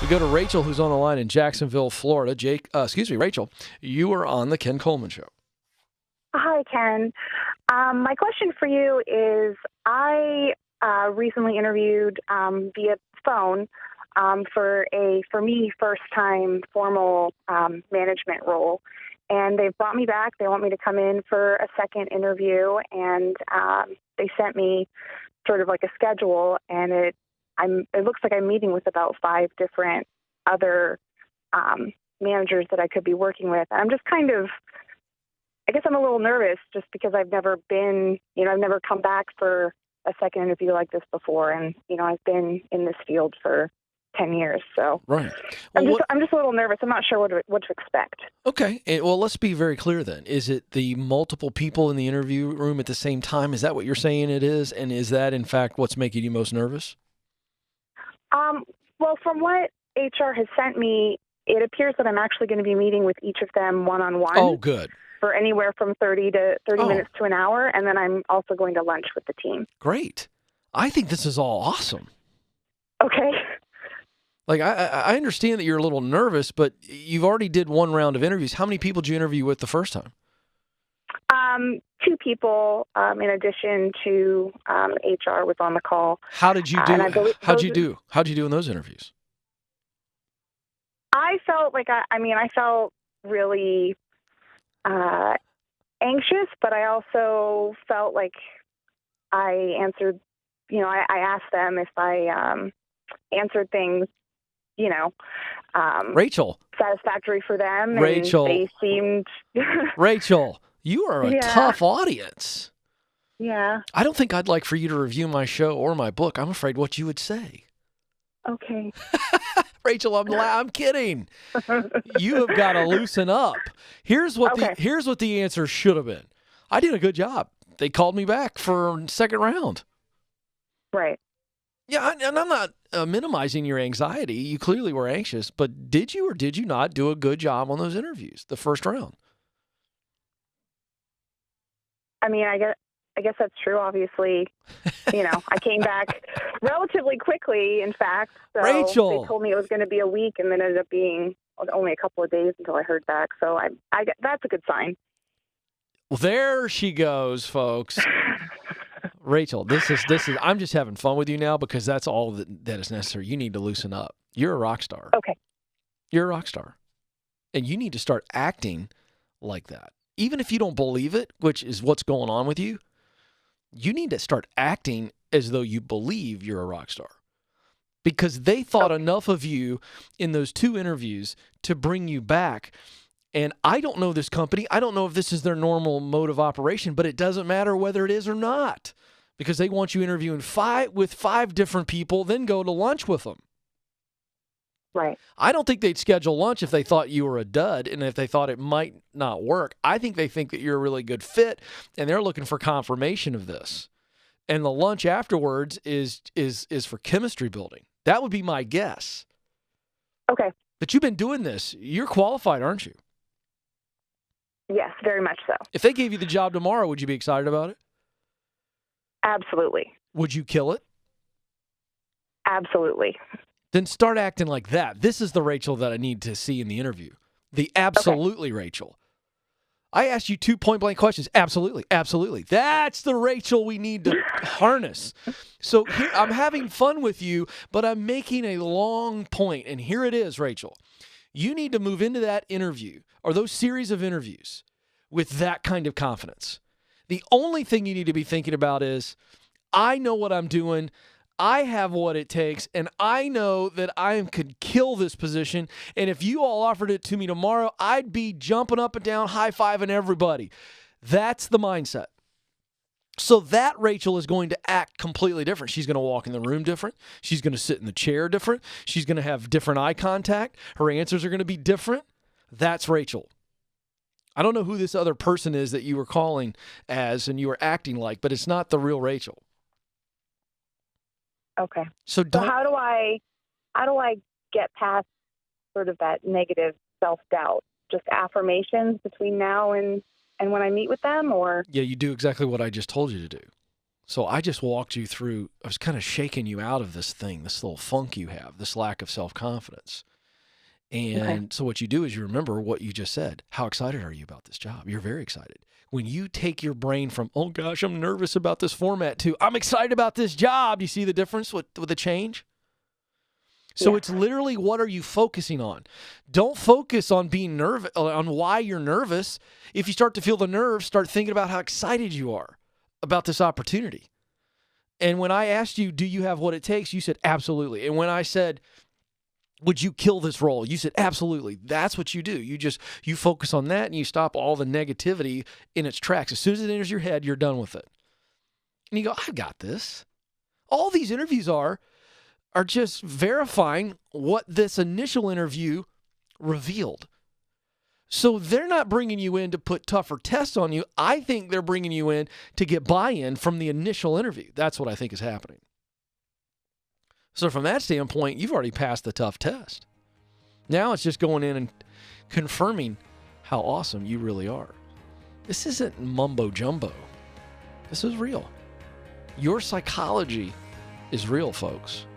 We go to Rachel, who's on the line in Jacksonville, Florida. Rachel, you are on the Ken Coleman Show. Hi, Ken. My question for you is, I recently interviewed via phone for me, first-time formal management role. And they've brought me back. They want me to come in for a second interview, and they sent me sort of like a schedule, and it looks like I'm meeting with about 5 different other managers that I could be working with. I'm just I guess I'm a little nervous just because I've never come back for a second interview like this before. And, I've been in this field for 10 years. So right. Well, I'm just a little nervous. I'm not sure what to expect. Okay. Well, let's be very clear then. Is it the multiple people in the interview room at the same time? Is that what you're saying it is? And is that, in fact, what's making you most nervous? Well, from what HR has sent me, it appears that I'm actually going to be meeting with each of them one-on-one. Oh, good. For anywhere from 30 minutes to an hour, and then I'm also going to lunch with the team. Great. I think this is all awesome. Okay. Like, I understand that you're a little nervous, but you've already did one round of interviews. How many people did you interview with the first time? 2 people, in addition to HR was on the call. How did you do? How'd you do in those interviews? I felt like I felt really anxious, but I also felt like I answered. I asked them if I answered things, Rachel, satisfactory for them. Rachel, and they seemed. Rachel, you are a tough audience. Yeah. I don't think I'd like for you to review my show or my book. I'm afraid what you would say. Okay. Rachel, I'm kidding. You have got to loosen up. Here's what the answer should have been. I did a good job. They called me back for second round. Right. Yeah, and I'm not minimizing your anxiety. You clearly were anxious, but did you or did you not do a good job on those interviews, the first round? I guess that's true. Obviously, I came back relatively quickly, in fact. So Rachel, they told me it was going to be a week, and then it ended up being only a couple of days until I heard back. So that's a good sign. Well, there she goes, folks. Rachel, this is. I'm just having fun with you now because that's all that is necessary. You need to loosen up. You're a rock star. Okay. You're a rock star, and you need to start acting like that. Even if you don't believe it, which is what's going on with you, you need to start acting as though you believe you're a rock star. Because they thought enough of you in those 2 interviews to bring you back. And I don't know this company. I don't know if this is their normal mode of operation, but it doesn't matter whether it is or not. Because they want you interviewing 5 different people, then go to lunch with them. Right. I don't think they'd schedule lunch if they thought you were a dud and if they thought it might not work. I think they think that you're a really good fit, and they're looking for confirmation of this. And the lunch afterwards is for chemistry building. That would be my guess. Okay. But you've been doing this. You're qualified, aren't you? Yes, very much so. If they gave you the job tomorrow, would you be excited about it? Absolutely. Would you kill it? Absolutely. Then start acting like that. This is the Rachel that I need to see in the interview. The absolutely Rachel. I asked you 2 point-blank questions. Absolutely. Absolutely. That's the Rachel we need to harness. So here, I'm having fun with you, but I'm making a long point. And here it is, Rachel. You need to move into that interview or those series of interviews with that kind of confidence. The only thing you need to be thinking about is, I know what I'm doing. I have what it takes, and I know that I could kill this position. And if you all offered it to me tomorrow, I'd be jumping up and down, high-fiving everybody. That's the mindset. So that Rachel is going to act completely different. She's going to walk in the room different. She's going to sit in the chair different. She's going to have different eye contact. Her answers are going to be different. That's Rachel. I don't know who this other person is that you were calling as and you were acting like, but it's not the real Rachel. Okay. So how do I get past sort of that negative self-doubt? Just affirmations between now and when I meet with them, or? Yeah, you do exactly what I just told you to do. So I just walked you through, I was kind of shaking you out of this thing, this little funk you have, this lack of self-confidence. And so what you do is you remember what you just said. How excited are you about this job? You're very excited. When you take your brain from, oh gosh, I'm nervous about this format, to I'm excited about this job, you see the difference with the change? So it's literally, what are you focusing on? Don't focus on being nervous, on why you're nervous. If you start to feel the nerves, start thinking about how excited you are about this opportunity. And when I asked you, do you have what it takes? You said, absolutely. And when I said, would you kill this role? You said, absolutely. That's what you do. You focus on that and you stop all the negativity in its tracks. As soon as it enters your head, you're done with it. And you go, I've got this. All these interviews are just verifying what this initial interview revealed. So they're not bringing you in to put tougher tests on you. I think they're bringing you in to get buy-in from the initial interview. That's what I think is happening. So from that standpoint, you've already passed the tough test. Now it's just going in and confirming how awesome you really are. This isn't mumbo jumbo. This is real. Your psychology is real, folks.